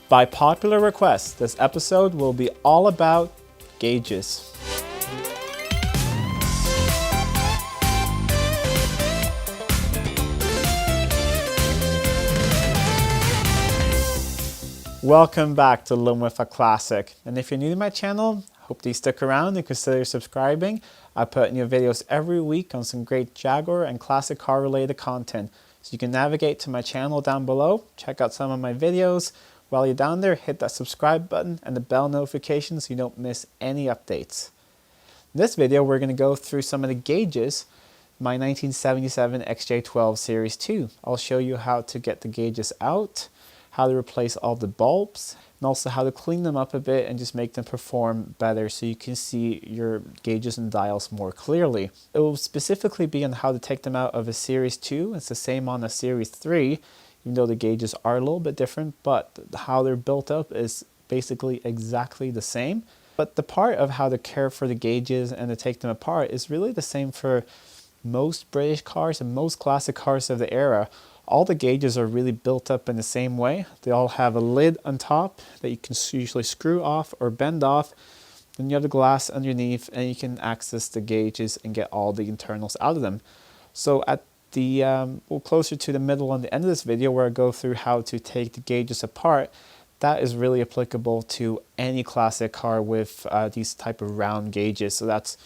By popular request, this episode will be all about gauges. Welcome back to Living with a Classic. And if you're new to my channel, hope that you stick around and consider subscribing. I put new videos every week on some great Jaguar and classic car related content. So you can navigate to my channel down below, check out some of my videos. While you're down there, hit that subscribe button and the bell notification so you don't miss any updates. In this video, we're going to go through some of the gauges, my 1977 XJ12 Series 2. I'll show you how to get the gauges out, how to replace all the bulbs, and also how to clean them up a bit and just make them perform better so you can see your gauges and dials more clearly. It will specifically be on how to take them out of a Series 2. It's the same on a Series 3. Even though the gauges are a little bit different, but how they're built up is basically exactly the same. But the part of how to care for the gauges and to take them apart is really the same for most British cars and most classic cars of the era. All the gauges are really built up in the same way. They all have a lid on top that you can usually screw off or bend off. Then you have the glass underneath and you can access the gauges and get all the internals out of them. So at closer to the middle and the end of this video where I go through how to take the gauges apart, that is really applicable to any classic car with these type of round gauges. So that's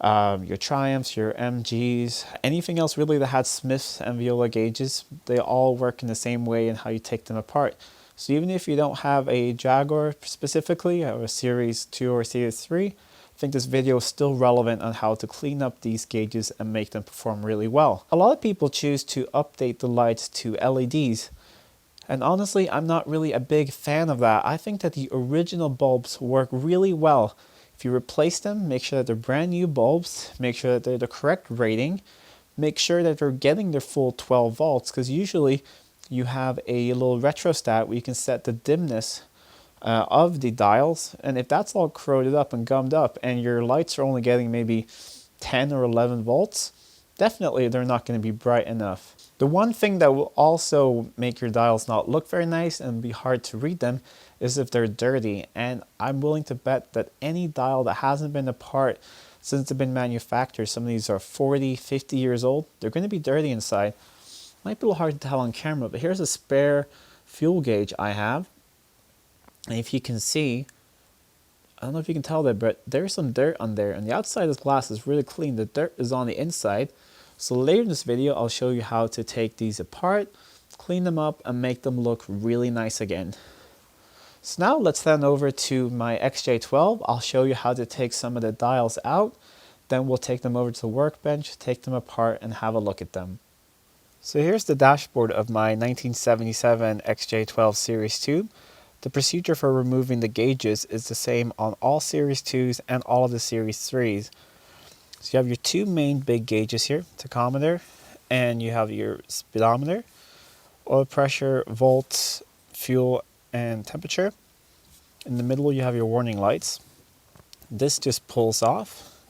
your Triumphs, your MGs, anything else really that had Smiths and Viola gauges. They all work in the same way in how you take them apart. So even if you don't have a Jaguar specifically, or a Series 2 or Series 3, I think this video is still relevant on how to clean up these gauges and make them perform really well. A lot of people choose to update the lights to LEDs, and honestly I'm not really a big fan of that. I think that the original bulbs work really well. If you replace them, make sure that they're brand new bulbs, make sure that they're the correct rating, make sure that they're getting their full 12 volts, because usually you have a little retrostat where you can set the dimness of the dials, and if that's all corroded up and gummed up and your lights are only getting maybe 10 or 11 volts, definitely they're not going to be bright enough. The one thing that will also make your dials not look very nice and be hard to read them is if they're dirty, and I'm willing to bet that any dial that hasn't been apart since they've been manufactured, some of these are 40, 50 years old, they're going to be dirty inside. Might be a little hard to tell on camera, but here's a spare fuel gauge I have. And if you can see, I don't know if you can tell there, but there's some dirt on there, and the outside of this glass is really clean. The dirt is on the inside. So later in this video, I'll show you how to take these apart, clean them up, and make them look really nice again. So now let's head over to my XJ12. I'll show you how to take some of the dials out. Then we'll take them over to the workbench, take them apart, and have a look at them. So here's the dashboard of my 1977 XJ12 Series 2. The procedure for removing the gauges is the same on all Series 2s and all of the Series 3s. So you have your two main big gauges here, tachometer, and you have your speedometer, oil pressure, volts, fuel, and temperature. In the middle you have your warning lights. This just pulls off.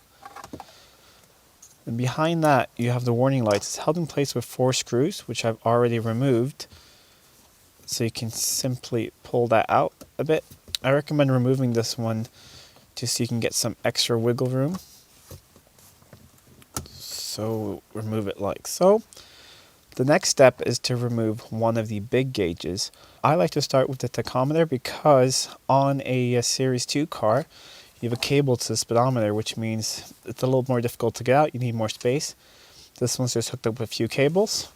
And behind that you have the warning lights. It's held in place with 4 screws, which I've already removed. So you can simply pull that out a bit. I recommend removing this one just so you can get some extra wiggle room. So remove it like so. The next step is to remove one of the big gauges. I like to start with the tachometer because on a Series 2 car, you have a cable to the speedometer, which means it's a little more difficult to get out. You need more space. This one's just hooked up with a few cables.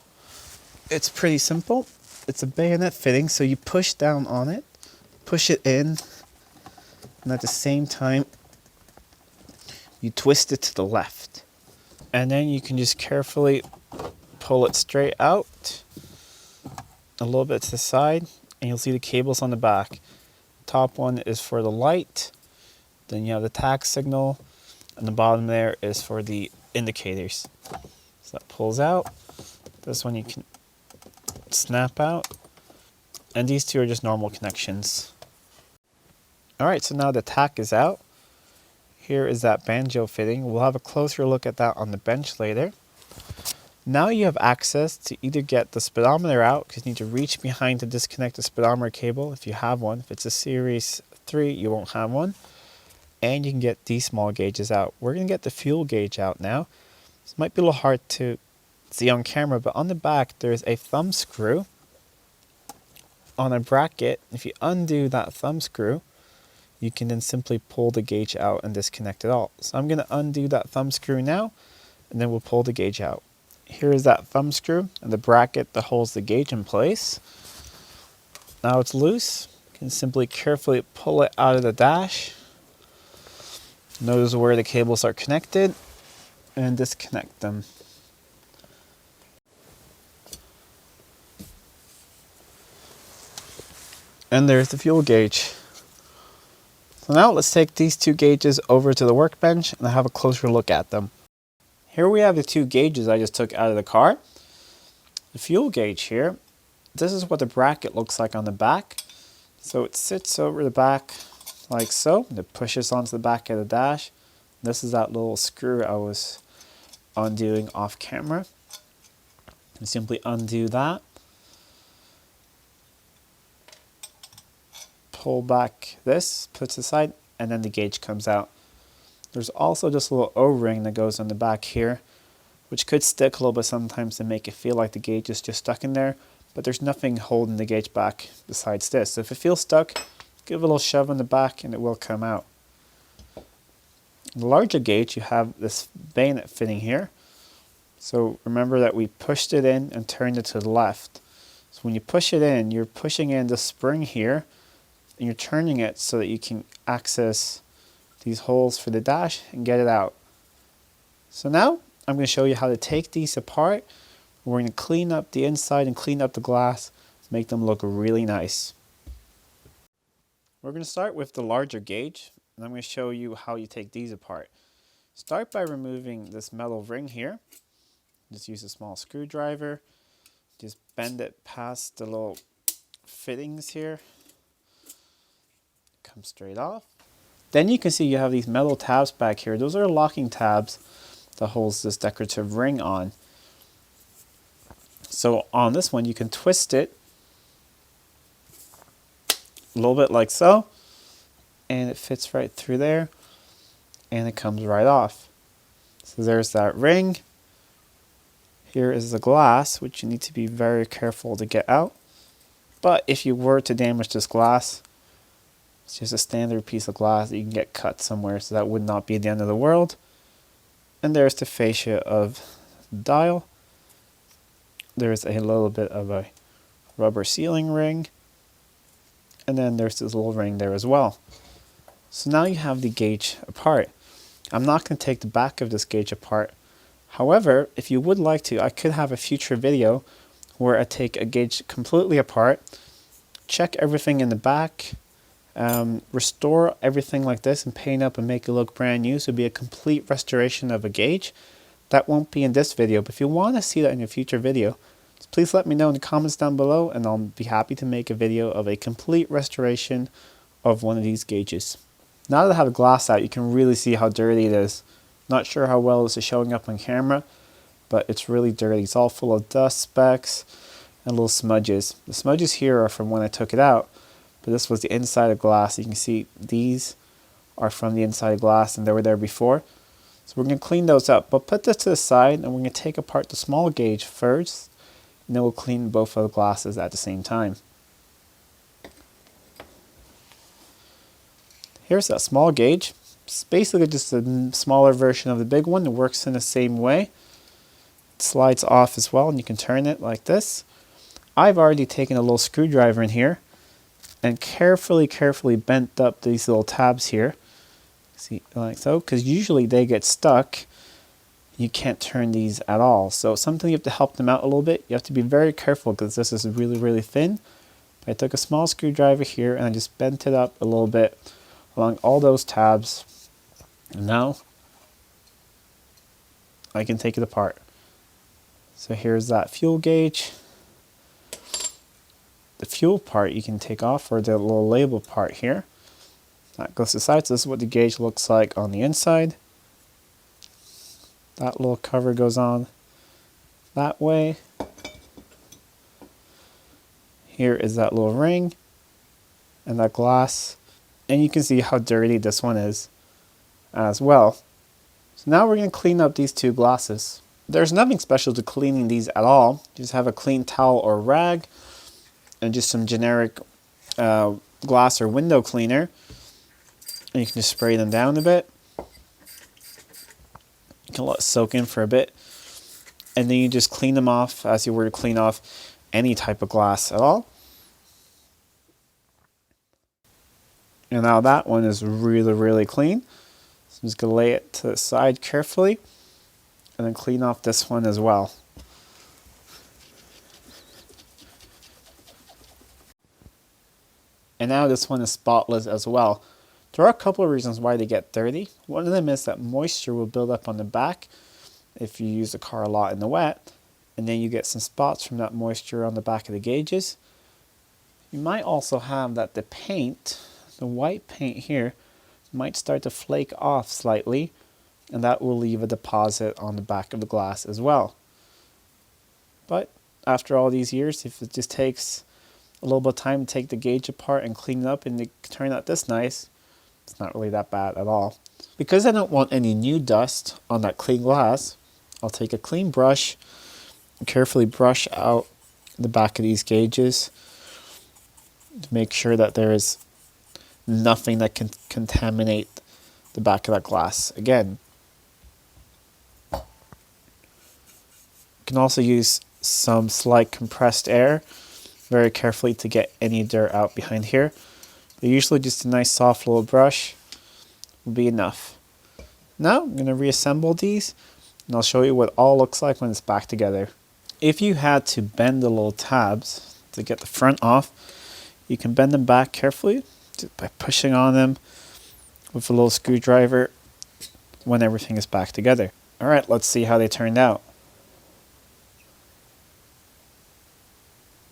It's pretty simple. It's a bayonet fitting, so you push down on it, push it in, and at the same time, you twist it to the left. And then you can just carefully pull it straight out, a little bit to the side, and you'll see the cables on the back. Top one is for the light, then you have the tach signal, and the bottom there is for the indicators. So that pulls out. This one you can snap out, and these two are just normal connections. Alright, so now the tach is out. Here is that banjo fitting. We'll have a closer look at that on the bench later. Now you have access to either get the speedometer out, because you need to reach behind to disconnect the speedometer cable if you have one. If it's a Series 3, you won't have one. And you can get these small gauges out. We're going to get the fuel gauge out now. This might be a little hard to see on camera, but on the back there's a thumb screw on a bracket. If you undo that thumb screw, you can then simply pull the gauge out and disconnect it all. So I'm going to undo that thumb screw now, and then we'll pull the gauge out. Here is that thumb screw and the bracket that holds the gauge in place. Now it's loose. You can simply carefully pull it out of the dash. Notice where the cables are connected and disconnect them. And there's the fuel gauge. So now let's take these two gauges over to the workbench and have a closer look at them. Here we have the two gauges I just took out of the car. The fuel gauge here, this is what the bracket looks like on the back. So it sits over the back like so, and it pushes onto the back of the dash. This is that little screw I was undoing off camera. You simply undo that. Pull back this, put it aside, and then the gauge comes out. There's also just a little O-ring that goes on the back here, which could stick a little bit sometimes to make it feel like the gauge is just stuck in there, but there's nothing holding the gauge back besides this. So if it feels stuck, give it a little shove on the back and it will come out. In the larger gauge, you have this bayonet fitting here. So remember that we pushed it in and turned it to the left. So when you push it in, you're pushing in the spring here, and you're turning it so that you can access these holes for the dash and get it out. So now I'm going to show you how to take these apart. We're going to clean up the inside and clean up the glass, make them look really nice. We're going to start with the larger gauge, and I'm going to show you how you take these apart. Start by removing this metal ring here. Just use a small screwdriver. Just bend it past the little fittings here. Come straight off. Then you can see you have these metal tabs back here. Those are locking tabs that holds this decorative ring on. So on this one you can twist it a little bit like so, and it fits right through there, and it comes right off. So there's that ring. Here is the glass, which you need to be very careful to get out. But if you were to damage this glass, it's just a standard piece of glass that you can get cut somewhere, so that would not be the end of the world. And there's the fascia of the dial. There's a little bit of a rubber sealing ring. And then there's this little ring there as well. So now you have the gauge apart. I'm not going to take the back of this gauge apart. However, if you would like to, I could have a future video where I take a gauge completely apart, check everything in the back, restore everything like this and paint up and make it look brand new. So it'd be a complete restoration of a gauge. That won't be in this video, but if you want to see that in a future video, please let me know in the comments down below, and I'll be happy to make a video of a complete restoration of one of these gauges. Now that I have the glass out, you can really see how dirty it is. Not sure how well this is showing up on camera, but it's really dirty. It's all full of dust specks and little smudges. The smudges here are from when I took it out, but this was the inside of glass. You can see these are from the inside of glass, and they were there before. So we're going to clean those up, but put this to the side, and we're going to take apart the small gauge first, and then we'll clean both of the glasses at the same time. Here's that small gauge. It's basically just a smaller version of the big one. It works in the same way. It slides off as well, and you can turn it like this. I've already taken a little screwdriver in here and carefully bent up these little tabs here. See, like so, because usually they get stuck. You can't turn these at all. So something you have to help them out a little bit. You have to be very careful because this is really thin. I took a small screwdriver here and I just bent it up a little bit along all those tabs. And now I can take it apart. So here's that fuel gauge. The fuel part you can take off, or the little label part here. That goes to the side. So this is what the gauge looks like on the inside. That little cover goes on. that way. Here is that little ring and that glass. And you can see how dirty this one is as well. So now we're going to clean up these two glasses. There's nothing special to cleaning these at all. You just have a clean towel or rag and just some generic glass or window cleaner. And you can just spray them down a bit. You can let it soak in for a bit. And then you just clean them off as you were to clean off any type of glass at all. And now that one is really, really clean. So I'm just going to lay it to the side carefully and then clean off this one as well. And now this one is spotless as well. There are a couple of reasons why they get dirty. One of them is that moisture will build up on the back if you use the car a lot in the wet, and then you get some spots from that moisture on the back of the gauges. You might also have that the paint, the white paint here, might start to flake off slightly, and that will leave a deposit on the back of the glass as well. But after all these years, if it just takes a little bit of time to take the gauge apart and clean it up and it turn out this nice, it's not really that bad at all. Because I don't want any new dust on that clean glass, I'll take a clean brush and carefully brush out the back of these gauges to make sure that there is nothing that can contaminate the back of that glass. Again, you can also use some slight compressed air very carefully to get any dirt out behind here. But usually just a nice soft little brush will be enough. Now I'm going to reassemble these and I'll show you what it all looks like when it's back together. If you had to bend the little tabs to get the front off, you can bend them back carefully just by pushing on them with a little screwdriver when everything is back together. Alright, let's see how they turned out.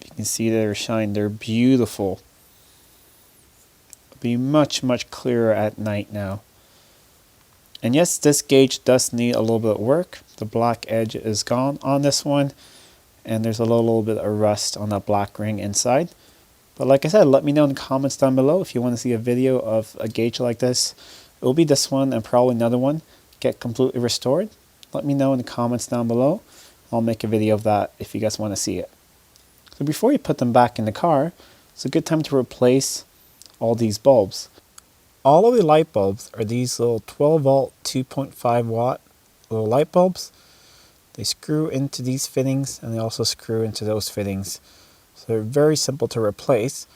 You can see their shine, they're beautiful. It'll be much, much clearer at night now. And yes, this gauge does need a little bit of work. The black edge is gone on this one, and there's a little bit of rust on that black ring inside. But like I said, let me know in the comments down below if you want to see a video of a gauge like this. It will be this one and probably another one get completely restored. Let me know in the comments down below. I'll make a video of that if you guys want to see it. So before you put them back in the car, it's a good time to replace all these bulbs. All of the light bulbs are these little 12 volt, 2.5 watt little light bulbs. They screw into these fittings and they also screw into those fittings. So they're very simple to replace.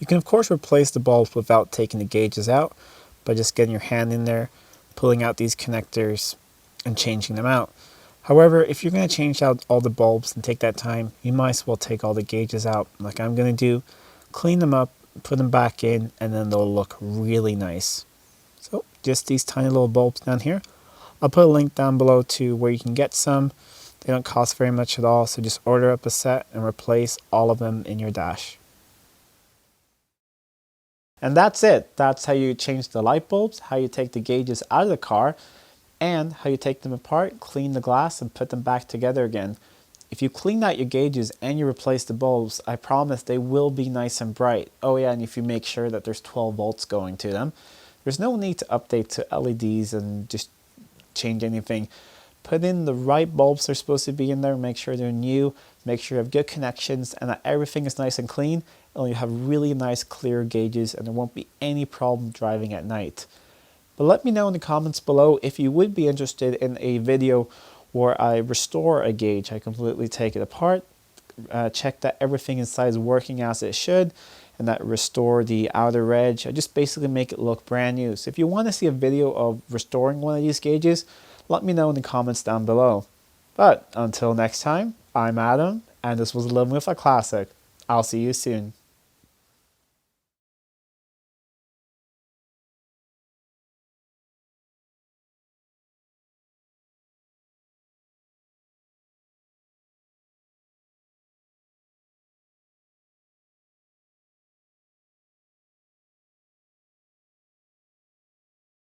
You can of course replace the bulbs without taking the gauges out by just getting your hand in there, pulling out these connectors and changing them out. However, if you're going to change out all the bulbs and take that time, you might as well take all the gauges out like I'm going to do, clean them up, put them back in, and then they'll look really nice. So just these tiny little bulbs down here. I'll put a link down below to where you can get some. They don't cost very much at all, so just order up a set and replace all of them in your dash. And that's it. That's how you change the light bulbs, how you take the gauges out of the car, and how you take them apart, clean the glass, and put them back together again. If you clean out your gauges and you replace the bulbs, I promise they will be nice and bright. Oh yeah, and if you make sure that there's 12 volts going to them. There's no need to update to LEDs and just change anything. Put in the right bulbs they're supposed to be in there, make sure they're new, make sure you have good connections and that everything is nice and clean, and you have really nice clear gauges and there won't be any problem driving at night. But let me know in the comments below if you would be interested in a video where I restore a gauge. I completely take it apart, check that everything inside is working as it should, and that restore the outer edge. I just basically make it look brand new. So if you want to see a video of restoring one of these gauges, let me know in the comments down below. But until next time, I'm Adam, and this was Living with a Classic. I'll see you soon.